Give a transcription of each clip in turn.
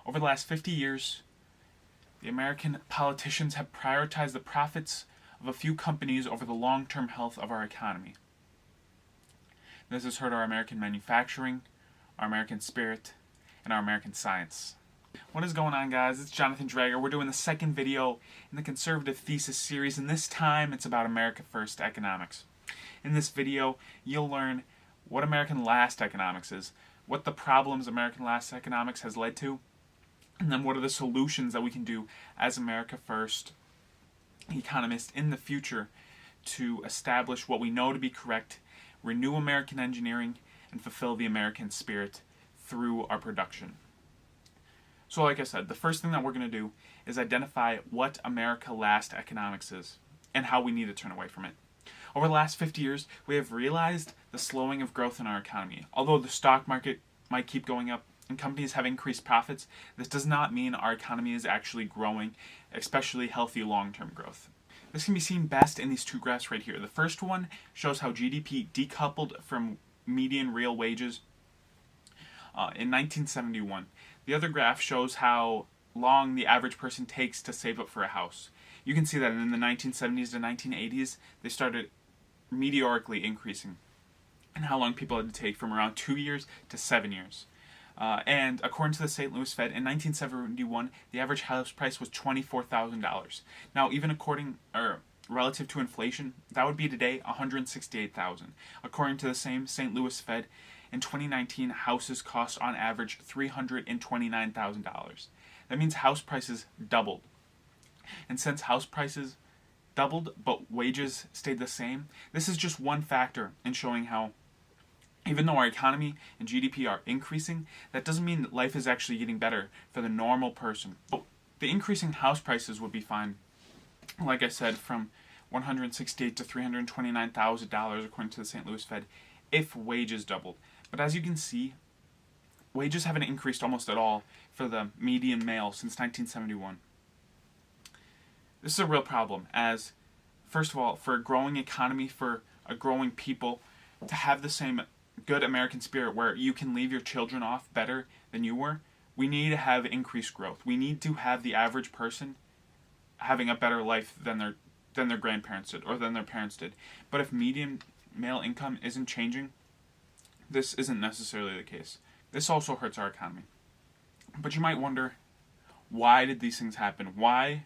Over the last 50 years, the American politicians have prioritized the profits of a few companies over the long-term health of our economy. This has hurt our American manufacturing, our American spirit, and our American science. What is going on, guys? It's Jonathan Drager. We're doing the second video in the Conservative Thesis series, and this time it's about America First economics. In this video, you'll learn what American Last economics is, what the problems American Last economics has led to, and then what are the solutions that we can do as America First economists in the future to establish what we know to be correct, renew American engineering, and fulfill the American spirit through our production. So like I said, the first thing that we're going to do is identify what America Last economics is and how we need to turn away from it. Over the last 50 years, we have realized the slowing of growth in our economy. Although the stock market might keep going up and companies have increased profits, this does not mean our economy is actually growing, especially healthy long-term growth. This can be seen best in these two graphs right here. The first one shows how GDP decoupled from median real wages in 1971. The other graph shows how long the average person takes to save up for a house. You can see that in the 1970s to 1980s, they started meteorically increasing, and how long people had to take from around 2 years to 7 years. And according to the St. Louis Fed, in 1971, the average house price was $24,000. Now, even relative to inflation, that would be today $168,000. According to the same St. Louis Fed, in 2019, houses cost on average $329,000. That means house prices doubled. And since house prices doubled but wages stayed the same, this is just one factor in showing how even though our economy and GDP are increasing, that doesn't mean that life is actually getting better for the normal person. The increasing house prices would be fine, like I said, from $168,000 to $329,000 according to the St. Louis Fed, if wages doubled. But as you can see, wages haven't increased almost at all for the median male since 1971. This is a real problem, as, first of all, for a growing economy, for a growing people, to have the same good American spirit where you can leave your children off better than you were, we need to have increased growth. We need to have the average person having a better life than their grandparents did or than their parents did. But if median male income isn't changing, this isn't necessarily the case. This also hurts our economy. But you might wonder, why did these things happen? Why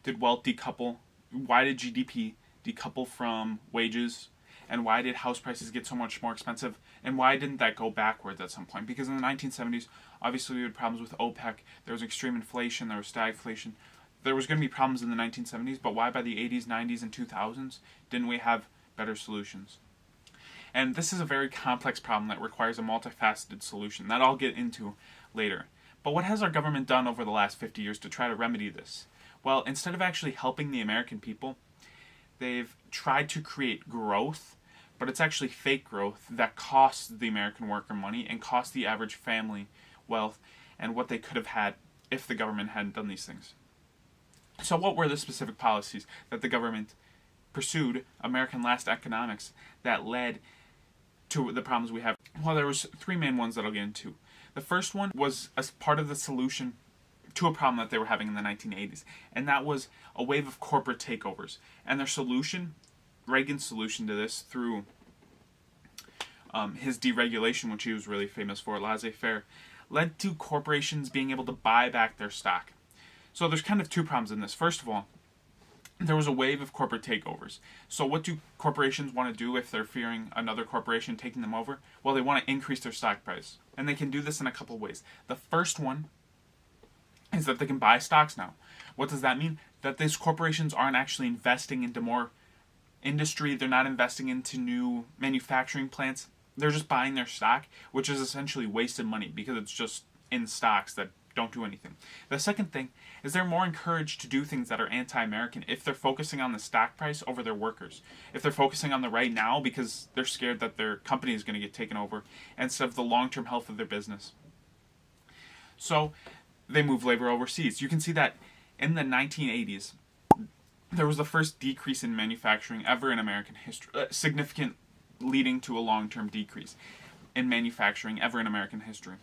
did wealth decouple? Why did GDP decouple from wages? And why did house prices get so much more expensive? And why didn't that go backwards at some point? Because in the 1970s, obviously we had problems with OPEC. There was extreme inflation. There was stagflation. There was going to be problems in the 1970s, but why by the 80s, 90s, and 2000s didn't we have better solutions? And this is a very complex problem that requires a multifaceted solution that I'll get into later. But what has our government done over the last 50 years to try to remedy this? Well, instead of actually helping the American people, they've tried to create growth, but it's actually fake growth that costs the American worker money and costs the average family wealth and what they could have had if the government hadn't done these things. So what were the specific policies that the government pursued, American Last economics, that led to the problems we have? Well, there was three main ones that I'll get into. The first one was as part of the solution to a problem that they were having in the 1980s, and that was a wave of corporate takeovers. And their solution, Reagan's solution to this, through his deregulation, which he was really famous for, laissez-faire, led to corporations being able to buy back their stock. So there's kind of two problems in this. First of all, there was a wave of corporate takeovers. So what do corporations want to do if they're fearing another corporation taking them over? Well, they want to increase their stock price. And they can do this in a couple ways. The first one is that they can buy stocks now. What does that mean? That these corporations aren't actually investing into more industry. They're not investing into new manufacturing plants. They're just buying their stock, which is essentially wasted money because it's just in stocks that don't do anything. The second thing is they're more encouraged to do things that are anti-American if they're focusing on the stock price over their workers. If they're focusing on the right now because they're scared that their company is going to get taken over instead of the long-term health of their business. So they move labor overseas. You can see that in the 1980s, there was the first decrease in manufacturing ever in American history, significant, leading to a long-term decrease in manufacturing ever in American history.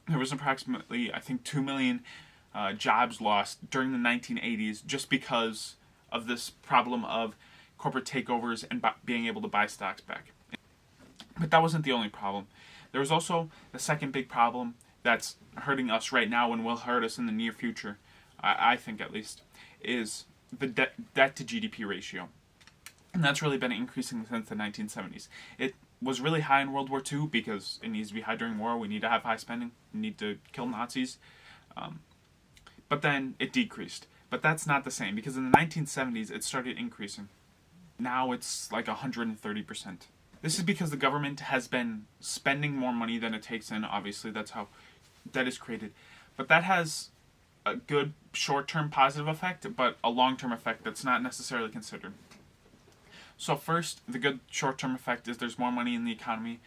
there was approximately, I think, 2 million jobs lost during the 1980s just because of this problem of corporate takeovers and being able to buy stocks back. But that wasn't the only problem. There was also the second big problem that's hurting us right now and will hurt us in the near future, I think at least, is the debt to GDP ratio. And that's really been increasing since the 1970s. It was really high in World War II because it needs to be high during war. We need to have high spending. We need to kill Nazis. But then it decreased. But that's not the same because in the 1970s it started increasing. Now it's like 130%. This is because the government has been spending more money than it takes in. Obviously, that's how debt is created. But that has a good short-term positive effect, but a long-term effect that's not necessarily considered. So first, the good short-term effect is there's more money in the economy.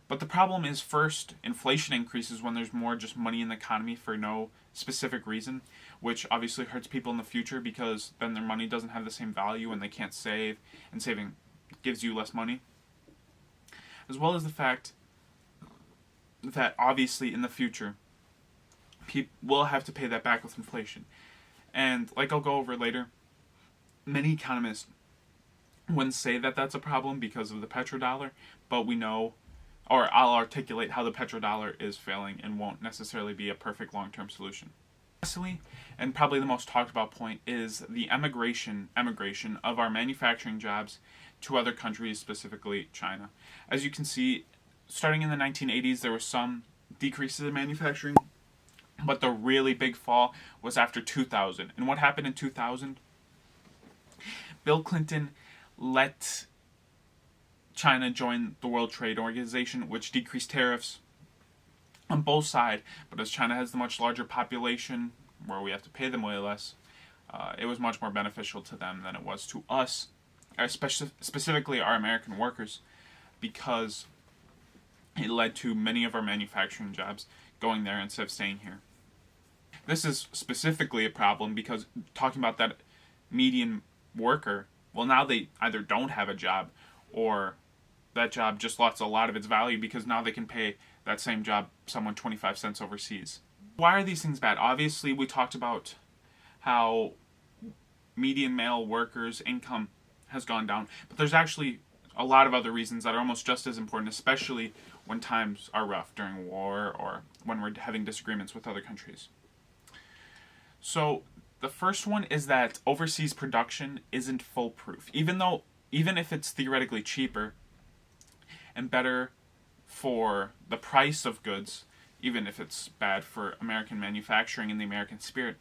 But the problem is, first, inflation increases when there's more just money in the economy for no specific reason, which obviously hurts people in the future because then their money doesn't have the same value and they can't save, and saving gives you less money. As well as the fact that obviously in the future, people will have to pay that back with inflation. And like I'll go over later, many economists wouldn't say that that's a problem because of the petrodollar, but we know, or I'll articulate how the petrodollar is failing and won't necessarily be a perfect long-term solution. Lastly, and probably the most talked about point, is the emigration of our manufacturing jobs to other countries, specifically China. As you can see, starting in the 1980s, there were some decreases in manufacturing, but the really big fall was after 2000. And what happened in 2000? Bill Clinton let China join the World Trade Organization, which decreased tariffs on both sides. But as China has the much larger population, where we have to pay them way less, it was much more beneficial to them than it was to us, especially specifically our American workers, because it led to many of our manufacturing jobs going there instead of staying here. This is specifically a problem because talking about that median worker, well, now they either don't have a job or that job just lost a lot of its value because now they can pay that same job someone 25 cents overseas. Why are these things bad? Obviously, we talked about how median male workers' income has gone down, but there's actually a lot of other reasons that are almost just as important, especially when times are rough during war or when we're having disagreements with other countries. So the first one is that overseas production isn't foolproof. Even if it's theoretically cheaper and better for the price of goods, even if it's bad for American manufacturing and the American spirit,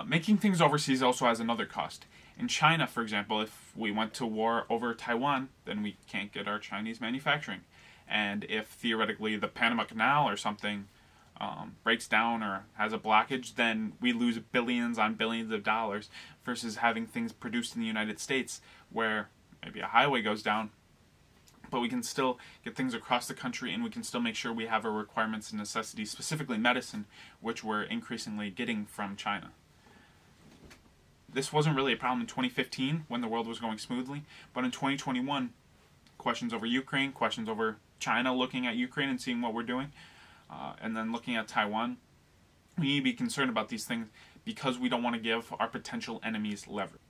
making things overseas also has another cost. In China, for example, if we went to war over Taiwan, then we can't get our Chinese manufacturing. And if theoretically the Panama Canal or something breaks down or has a blockage, then we lose billions on billions of dollars versus having things produced in the United States where maybe a highway goes down, but we can still get things across the country and we can still make sure we have our requirements and necessities, specifically medicine, which we're increasingly getting from China. This wasn't really a problem in 2015 when the world was going smoothly, but in 2021, questions over Ukraine, questions over China looking at Ukraine and seeing what we're doing, and then looking at Taiwan, we need to be concerned about these things because we don't want to give our potential enemies leverage.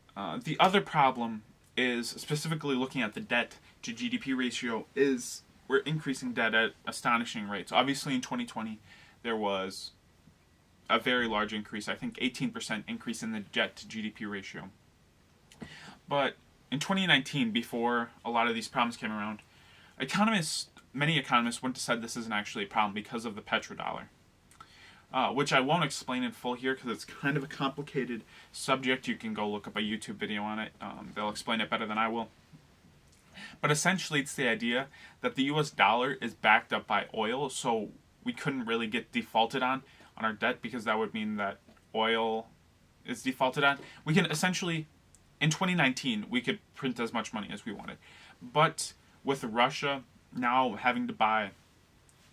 The other problem is specifically looking at the debt to GDP ratio is we're increasing debt at astonishing rates. Obviously in 2020 there was a very large increase, I think 18% increase in the debt to GDP ratio. But in 2019, before a lot of these problems came around, many economists wouldn't have said this isn't actually a problem because of the petrodollar. Which I won't explain in full here because it's kind of a complicated subject. You can go look up a YouTube video on it. They'll explain it better than I will. But essentially it's the idea that the US dollar is backed up by oil, so we couldn't really get defaulted on our debt because that would mean that oil is defaulted on. We can essentially, in 2019, we could print as much money as we wanted. But with Russia now having to buy,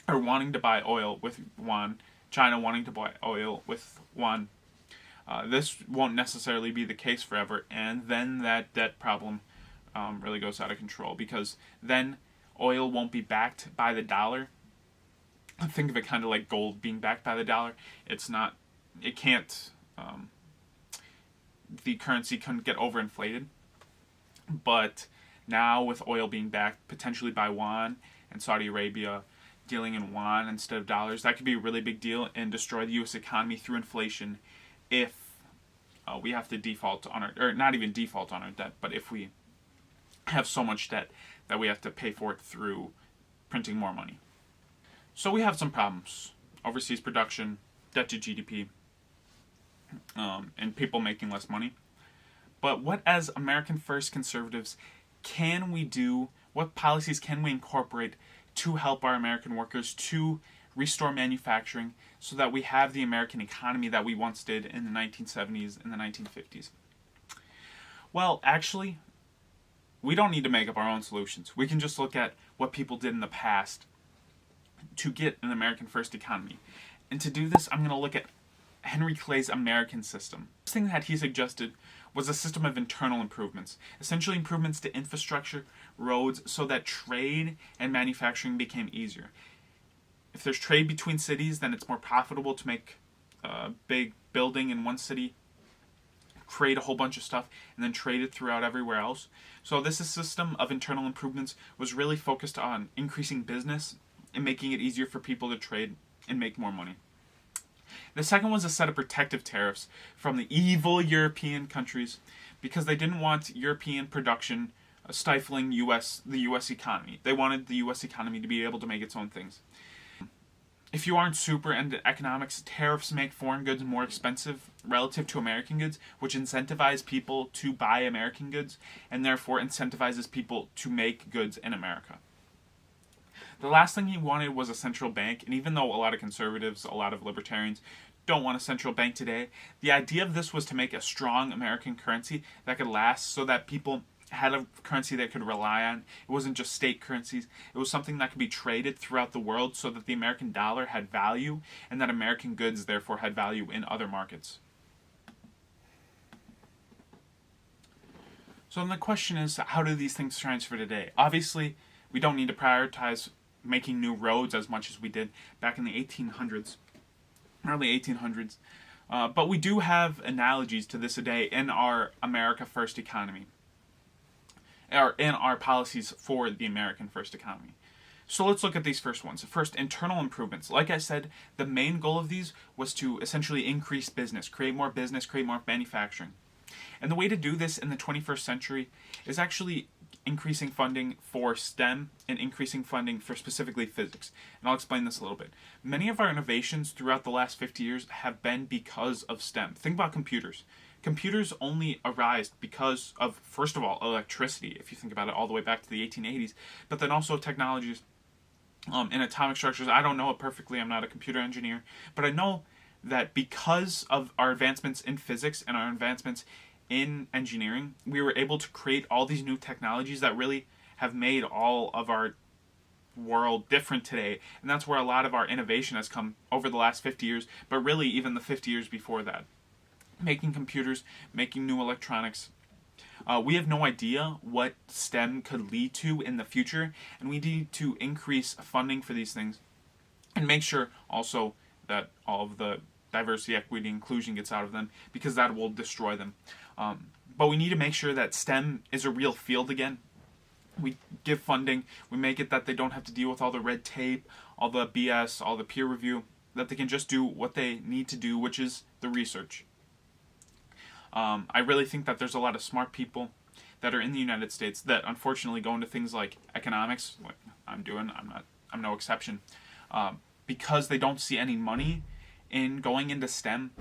or wanting to buy oil with yuan, China wanting to buy oil with yuan, this won't necessarily be the case forever, and then that debt problem really goes out of control because then oil won't be backed by the dollar. think of it kind of like gold being backed by the dollar. It's not, it can't, the currency couldn't get overinflated. But now with oil being backed potentially by yuan and Saudi Arabia dealing in yuan instead of dollars, that could be a really big deal and destroy the U.S. economy through inflation if we have to default on our, or not even default on our debt, but if we have so much debt that we have to pay for it through printing more money. So we have some problems. Overseas production, debt to GDP, and people making less money. But what, as American First conservatives, can we do? What policies can we incorporate to help our American workers to restore manufacturing so that we have the American economy that we once did in the 1970s and the 1950s? Well, actually, we don't need to make up our own solutions. We can just look at what people did in the past to get an American First economy. And to do this, I'm going to look at Henry Clay's American system. The first thing that he suggested was a system of internal improvements, essentially improvements to infrastructure, roads, so that trade and manufacturing became easier. If there's trade between cities, then it's more profitable to make a big building in one city, create a whole bunch of stuff, and then trade it throughout everywhere else. So this system of internal improvements was really focused on increasing business and making it easier for people to trade and make more money. The second was a set of protective tariffs from the evil European countries because they didn't want European production stifling the U.S. economy. They wanted the U.S. economy to be able to make its own things. If you aren't super into economics, tariffs make foreign goods more expensive relative to American goods, which incentivizes people to buy American goods and therefore incentivizes people to make goods in America. The last thing he wanted was a central bank, and even though a lot of conservatives, a lot of libertarians don't want a central bank today, the idea of this was to make a strong American currency that could last so that people had a currency they could rely on. It wasn't just state currencies. It was something that could be traded throughout the world so that the American dollar had value and that American goods therefore had value in other markets. So then the question is, how do these things transfer today? Obviously, we don't need to prioritize making new roads as much as we did back in the 1800s, early 1800s. But we do have analogies to this today in our America First economy, or in our policies for the American First economy. So let's look at these first ones. First, internal improvements. Like I said, the main goal of these was to essentially increase business, create more manufacturing. And the way to do this in the 21st century is actually increasing funding for STEM and increasing funding for specifically physics. And I'll explain this a little bit. Many of our innovations throughout the last 50 years have been because of STEM. Think about computers. Computers only arose because of, first of all, electricity, if you think about it all the way back to the 1880s, but then also technologies in atomic structures. I don't know it perfectly. I'm not a computer engineer, but I know that because of our advancements in physics and our advancements in engineering, we were able to create all these new technologies that really have made all of our world different today. And that's where a lot of our innovation has come over the last 50 years, but really even the 50 years before that. Making computers, making new electronics. We have no idea what STEM could lead to in the future, and we need to increase funding for these things and make sure also that all of the diversity, equity, inclusion gets out of them, because that will destroy them. But we need to make sure that STEM is a real field again. We give funding, we make it that they don't have to deal with all the red tape, all the BS, all the peer review, that they can just do what they need to do, which is the research. I really think that there's a lot of smart people that are in the United States that unfortunately go into things like economics, like I'm no exception, because they don't see any money in going into STEM.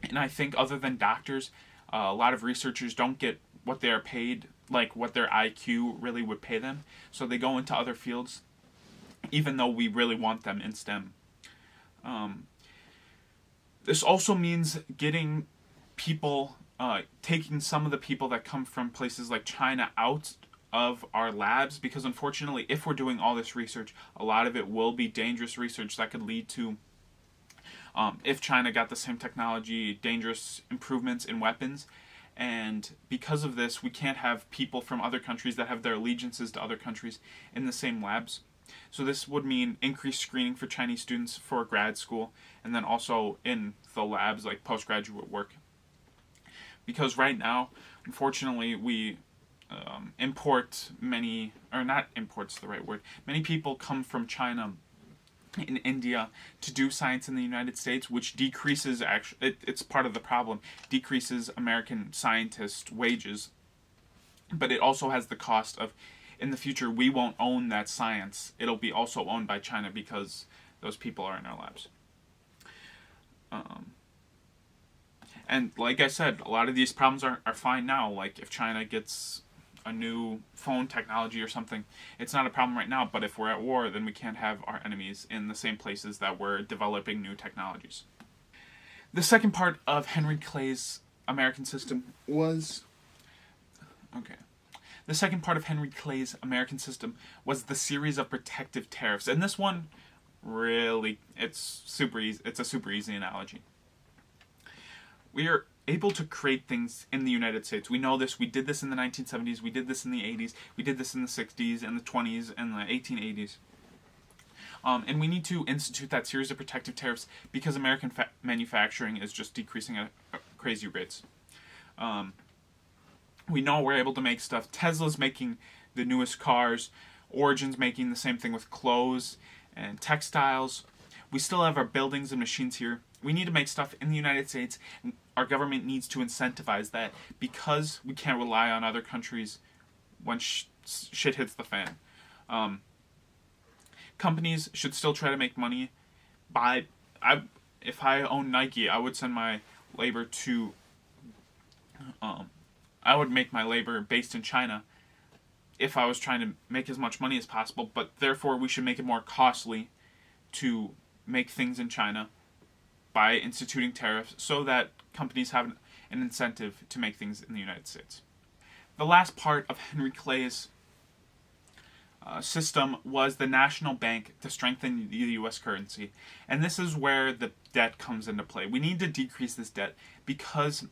And I think other than doctors, a lot of researchers don't get what they're paid, like what their IQ really would pay them. So they go into other fields, even though we really want them in STEM. This also means getting people, taking some of the people that come from places like China out of our labs, because unfortunately, if we're doing all this research, a lot of it will be dangerous research that could lead to, if China got the same technology, dangerous improvements in weapons. And because of this, we can't have people from other countries that have their allegiances to other countries in the same labs. So this would mean increased screening for Chinese students for grad school, and then also in the labs, like postgraduate work. Because right now, unfortunately, we import many, or not import's the right word, many people come from China in India to do science in the United States, which decreases, it's part of the problem, decreases American scientists' wages. But it also has the cost of, in the future, we won't own that science. It'll be also owned by China because those people are in our labs. And like I said, a lot of these problems are fine now. Like if China gets a new phone technology or something, it's not a problem right now. But if we're at war, then we can't have our enemies in the same places that we're developing new technologies. The second part of Henry Clay's American system was... Okay. The second part of Henry Clay's American system was the series of protective tariffs. And this one, really, it's super easy. It's a super easy analogy. We are able to create things in the United States. We know this. We did this in the 1970s. We did this in the 80s. We did this in the 60s and the 20s and the 1880s. And we need to institute that series of protective tariffs because American manufacturing is just decreasing at crazy rates. We know we're able to make stuff. Tesla's making the newest cars. Origin's making the same thing with clothes and textiles. We still have our buildings and machines here. We need to make stuff in the United States. And our government needs to incentivize that because we can't rely on other countries when shit hits the fan. Companies should still try to make money. If I own Nike, I would send my labor to... I would make my labor based in China if I was trying to make as much money as possible, but therefore we should make it more costly to make things in China by instituting tariffs so that companies have an incentive to make things in the United States. The last part of Henry Clay's system was the national bank to strengthen the U.S. currency. And this is where the debt comes into play. We need to decrease this debt because,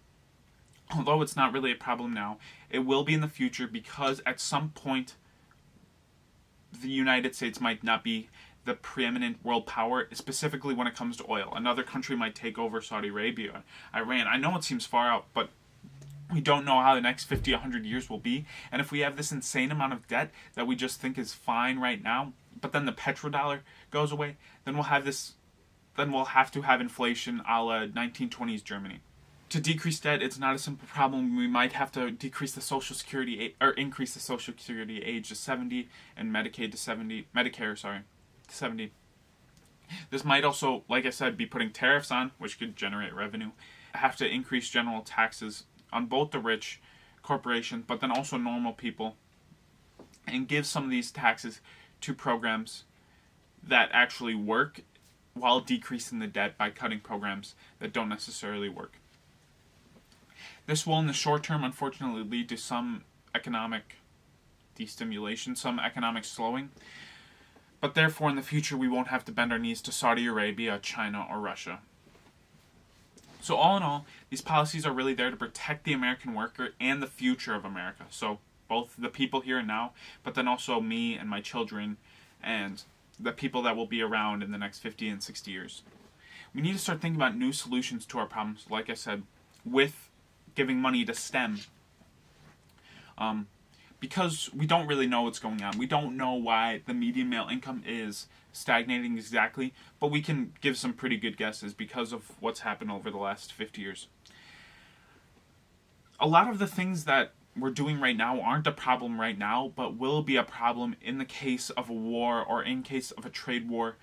although it's not really a problem now, it will be in the future because at some point the United States might not be the preeminent world power, specifically when it comes to oil. Another country might take over Saudi Arabia, Iran. I know it seems far out, but we don't know how the next 50, 100 years will be. And if we have this insane amount of debt that we just think is fine right now, but then the petrodollar goes away, then we'll have to have inflation a la 1920s Germany. To decrease debt, it's not a simple problem. We might have to decrease the Social Security or increase the Social Security age to 70 and Medicare to 70. This might also, like I said, be putting tariffs on, which could generate revenue. Have to increase general taxes on both the rich corporations, but then also normal people, and give some of these taxes to programs that actually work while decreasing the debt by cutting programs that don't necessarily work. This will, in the short term, unfortunately lead to some economic destimulation, some economic slowing. But therefore, in the future, we won't have to bend our knees to Saudi Arabia, China, or Russia. So all in all, these policies are really there to protect the American worker and the future of America. So both the people here and now, but then also me and my children and the people that will be around in the next 50 and 60 years. We need to start thinking about new solutions to our problems, like I said, with giving money to STEM. Because we don't really know what's going on. We don't know why the median male income is stagnating exactly, but we can give some pretty good guesses because of what's happened over the last 50 years. A lot of the things that we're doing right now aren't a problem right now, but will be a problem in the case of a war or in case of a trade war,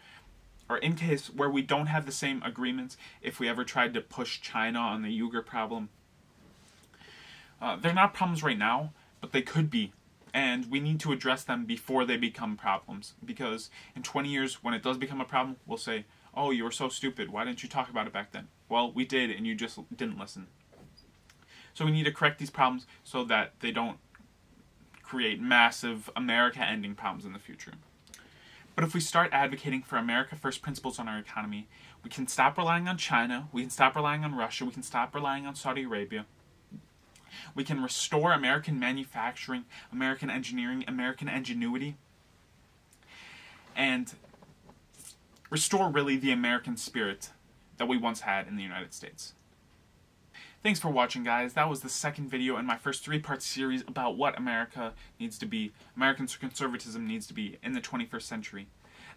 or in case where we don't have the same agreements if we ever tried to push China on the Uyghur problem. They're not problems right now, but they could be. And we need to address them before they become problems. Because in 20 years, when it does become a problem, we'll say, oh, you were so stupid. Why didn't you talk about it back then? Well, we did, and you just didn't listen. So we need to correct these problems so that they don't create massive America-ending problems in the future. But if we start advocating for America-first principles on our economy, we can stop relying on China, we can stop relying on Russia, we can stop relying on Saudi Arabia. We can restore American manufacturing, American engineering, American ingenuity. and restore really the American spirit that we once had in the United States. Thanks for watching, guys. That was the second video in my first 3-part series about what America needs to be, American conservatism needs to be in the 21st century.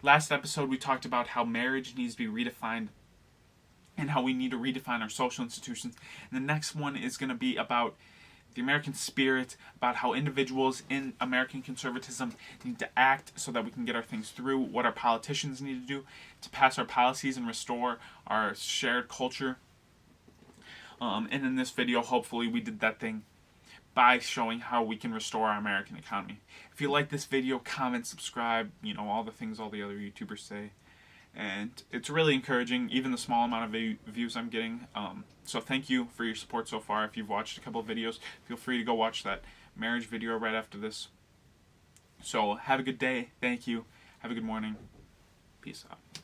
Last episode we talked about how marriage needs to be redefined and how we need to redefine our social institutions. And the next one is going to be about the American spirit, about how individuals in American conservatism need to act so that we can get our things through, what our politicians need to do to pass our policies and restore our shared culture. And in this video, hopefully we did that thing by showing how we can restore our American economy. If you like this video, comment, subscribe, all the things all the other YouTubers say. And it's really encouraging, even the small amount of views I'm getting. So thank you for your support so far. If you've watched a couple of videos, feel free to go watch that marriage video right after this. So have a good day. Thank you. Have a good morning. Peace out.